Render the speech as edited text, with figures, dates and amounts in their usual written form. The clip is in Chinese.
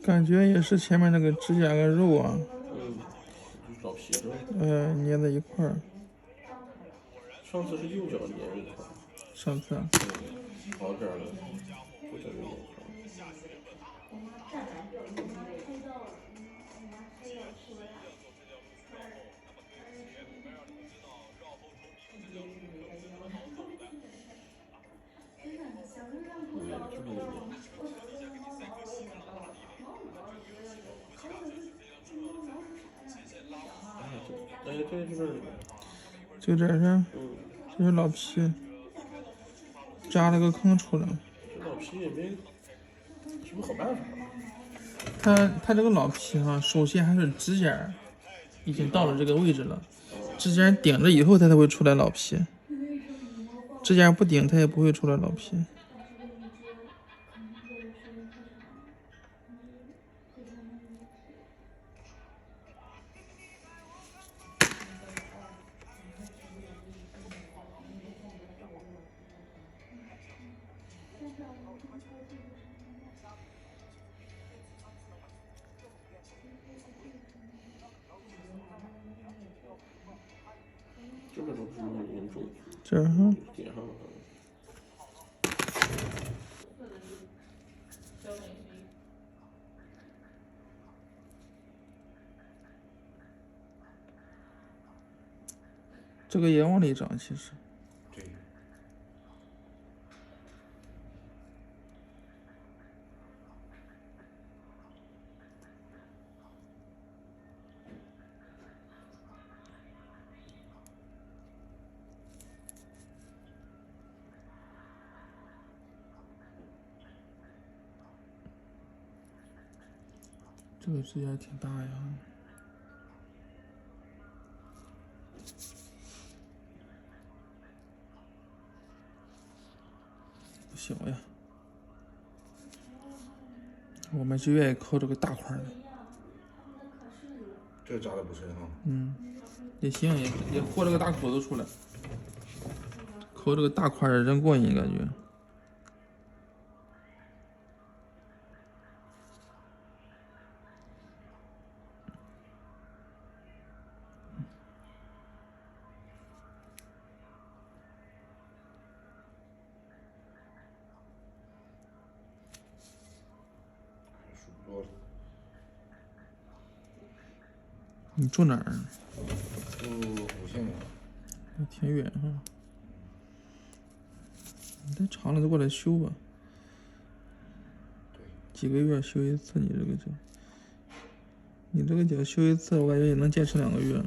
感觉也是前面那个指甲跟肉啊，就是老皮是吧？粘在一块儿。上次是右脚粘一块儿，上次啊，好这儿的，不这边粘一块儿。这就是就这是，这是老皮，扎了个坑出来。这老皮也没什么好办法。它这个老皮哈，首先还是指甲已经到了这个位置了，指甲顶着以后它才会出来老皮，指甲不顶它也不会出来老皮。这个都不是很严重，这儿哈，点上了。这个也往里长，其实。对。这个指甲挺大呀。不小呀。我们就愿意抠这个大块的。这个扎的不深哈。也行，也豁这个大口子出来，抠这个大块的真过瘾，感觉。你住哪儿？住五线呀。挺远哈。你太长了，就过来修吧。对。几个月修一次，你这个脚修一次，我感觉也能坚持2个月。